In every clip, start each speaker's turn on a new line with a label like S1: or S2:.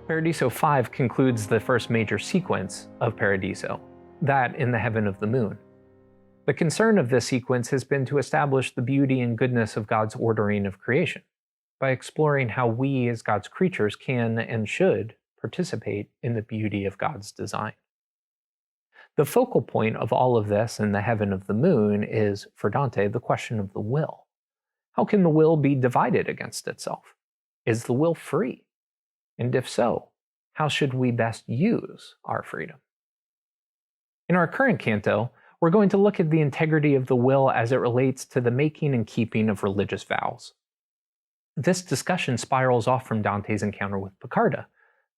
S1: Paradiso 5 concludes the first major sequence of Paradiso, that in the heaven of the moon. The concern of this sequence has been to establish the beauty and goodness of God's ordering of creation, by exploring how we as God's creatures can and should participate in the beauty of God's design. The focal point of all of this in the heaven of the moon is, for Dante, the question of the will. How can the will be divided against itself? Is the will free? And if so, how should we best use our freedom? In our current canto, we're going to look at the integrity of the will as it relates to the making and keeping of religious vows. This discussion spirals off from Dante's encounter with Piccarda,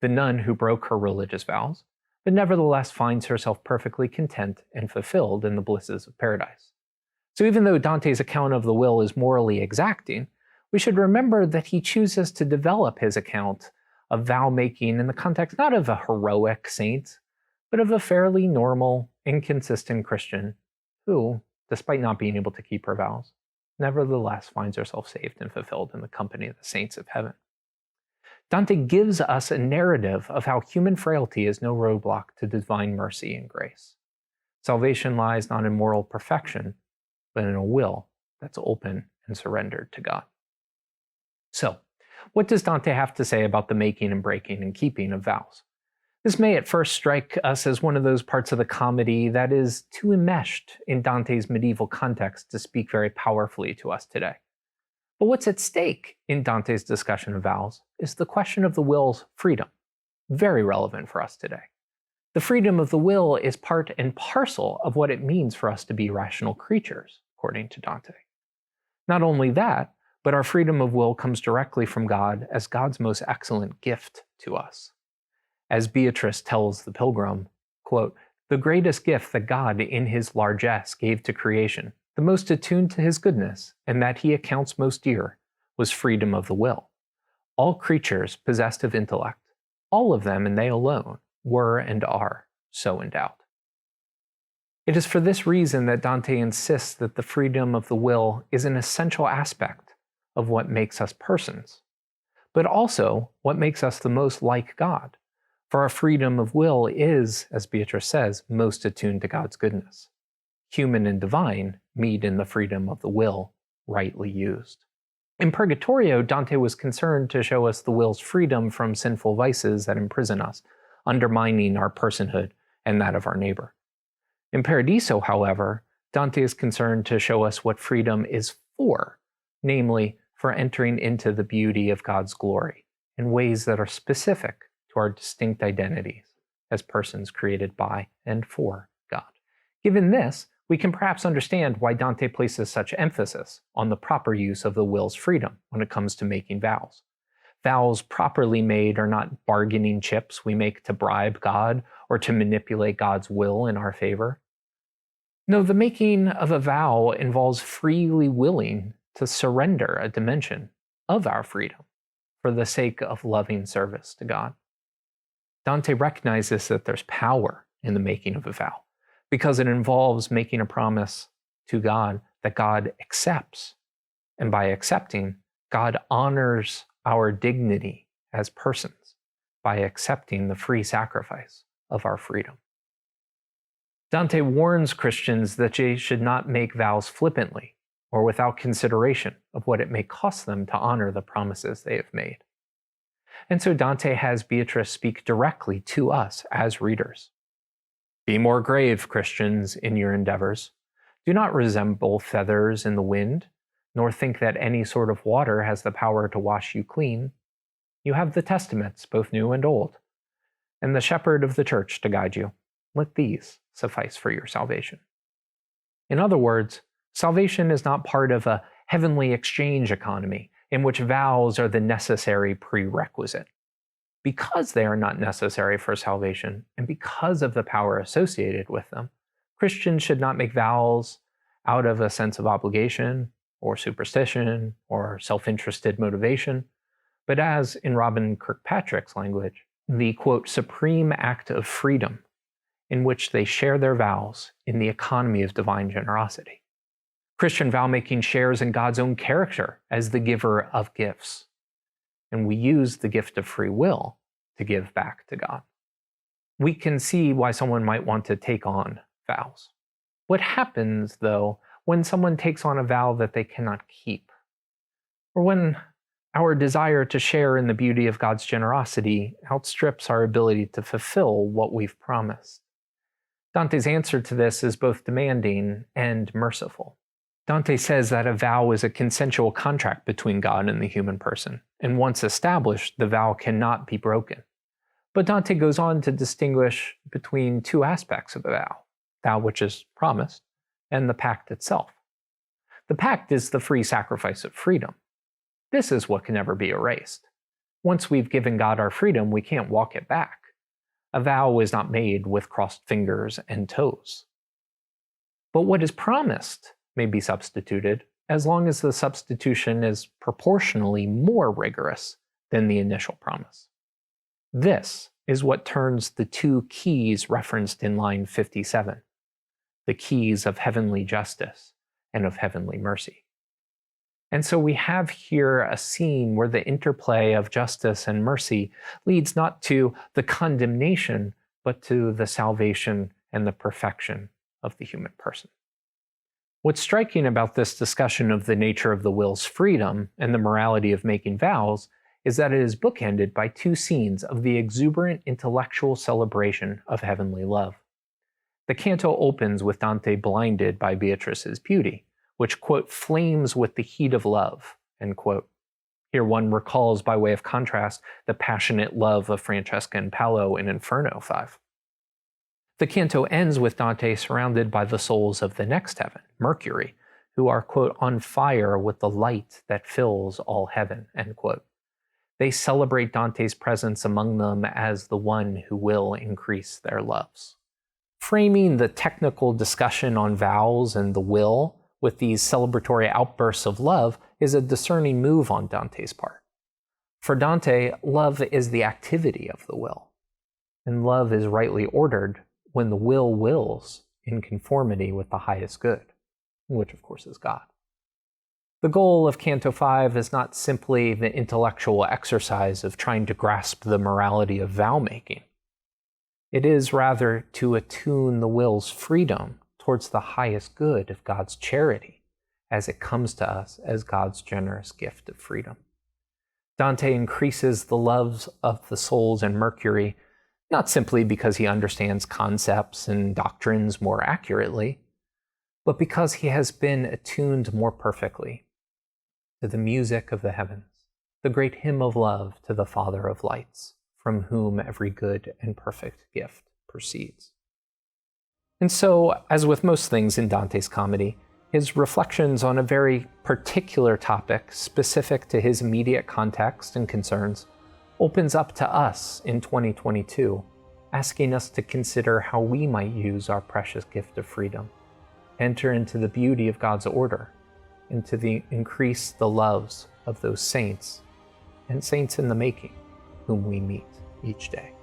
S1: the nun who broke her religious vows, but nevertheless finds herself perfectly content and fulfilled in the blisses of paradise. So even though Dante's account of the will is morally exacting, we should remember that he chooses to develop his account of vow-making in the context not of a heroic saint, but of a fairly normal, inconsistent Christian who, despite not being able to keep her vows, nevertheless finds herself saved and fulfilled in the company of the saints of heaven. Dante gives us a narrative of how human frailty is no roadblock to divine mercy and grace. Salvation lies not in moral perfection, but in a will that's open and surrendered to God. So, what does Dante have to say about the making and breaking and keeping of vows? This may at first strike us as one of those parts of the comedy that is too enmeshed in Dante's medieval context to speak very powerfully to us today. But what's at stake in Dante's discussion of vows is the question of the will's freedom, very relevant for us today. The freedom of the will is part and parcel of what it means for us to be rational creatures, according to Dante. Not only that, but our freedom of will comes directly from God as God's most excellent gift to us. As Beatrice tells the pilgrim, quote, "The greatest gift that God in his largesse gave to creation, the most attuned to his goodness, and that he accounts most dear, was freedom of the will. All creatures possessed of intellect, all of them and they alone, were and are so endowed." It is for this reason that Dante insists that the freedom of the will is an essential aspect of what makes us persons, but also what makes us the most like God. For our freedom of will is, as Beatrice says, most attuned to God's goodness. Human and divine meet in the freedom of the will, rightly used. In Purgatorio, Dante was concerned to show us the will's freedom from sinful vices that imprison us, undermining our personhood and that of our neighbor. In Paradiso, however, Dante is concerned to show us what freedom is for, namely, for entering into the beauty of God's glory in ways that are specific to our distinct identities as persons created by and for God. Given this, we can perhaps understand why Dante places such emphasis on the proper use of the will's freedom when it comes to making vows. Vows properly made are not bargaining chips we make to bribe God or to manipulate God's will in our favor. No, the making of a vow involves freely willing to surrender a dimension of our freedom for the sake of loving service to God. Dante recognizes that there's power in the making of a vow because it involves making a promise to God that God accepts. And by accepting, God honors our dignity as persons by accepting the free sacrifice of our freedom. Dante warns Christians that they should not make vows flippantly or without consideration of what it may cost them to honor the promises they have made. And so Dante has Beatrice speak directly to us as readers. "Be more grave, Christians, in your endeavors. Do not resemble feathers in the wind, nor think that any sort of water has the power to wash you clean. You have the Testaments, both new and old, and the shepherd of the church to guide you. Let these suffice for your salvation." In other words, salvation is not part of a heavenly exchange economy in which vows are the necessary prerequisite. Because they are not necessary for salvation, and because of the power associated with them, Christians should not make vows out of a sense of obligation, or superstition, or self-interested motivation, but as, in Robin Kirkpatrick's language, the, quote, supreme act of freedom in which they share their vows in the economy of divine generosity. Christian vow-making shares in God's own character as the giver of gifts. And we use the gift of free will to give back to God. We can see why someone might want to take on vows. What happens, though, when someone takes on a vow that they cannot keep? Or when our desire to share in the beauty of God's generosity outstrips our ability to fulfill what we've promised? Dante's answer to this is both demanding and merciful. Dante says that a vow is a consensual contract between God and the human person, and once established, the vow cannot be broken. But Dante goes on to distinguish between two aspects of a vow, that which is promised, and the pact itself. The pact is the free sacrifice of freedom. This is what can never be erased. Once we've given God our freedom, we can't walk it back. A vow is not made with crossed fingers and toes. But what is promised may be substituted, as long as the substitution is proportionally more rigorous than the initial promise. This is what turns the two keys referenced in line 57, the keys of heavenly justice and of heavenly mercy. And so we have here a scene where the interplay of justice and mercy leads not to the condemnation, but to the salvation and the perfection of the human person. What's striking about this discussion of the nature of the will's freedom and the morality of making vows is that it is bookended by two scenes of the exuberant intellectual celebration of heavenly love. The canto opens with Dante blinded by Beatrice's beauty, which, quote, flames with the heat of love, end quote. Here one recalls, by way of contrast, the passionate love of Francesca and Paolo in Inferno 5. The canto ends with Dante surrounded by the souls of the next heaven, Mercury, who are, quote, on fire with the light that fills all heaven, end quote. They celebrate Dante's presence among them as the one who will increase their loves. Framing the technical discussion on vows and the will with these celebratory outbursts of love is a discerning move on Dante's part. For Dante, love is the activity of the will, and love is rightly ordered when the will wills in conformity with the highest good, which of course is God. The goal of Canto V is not simply the intellectual exercise of trying to grasp the morality of vow-making. It is rather to attune the will's freedom towards the highest good of God's charity as it comes to us as God's generous gift of freedom. Dante increases the loves of the souls in Mercury not simply because he understands concepts and doctrines more accurately, but because he has been attuned more perfectly to the music of the heavens, the great hymn of love to the Father of lights, from whom every good and perfect gift proceeds. And so, as with most things in Dante's comedy, his reflections on a very particular topic specific to his immediate context and concerns opens up to us in 2022, asking us to consider how we might use our precious gift of freedom, enter into the beauty of God's order, and to increase the loves of those saints and saints in the making whom we meet each day.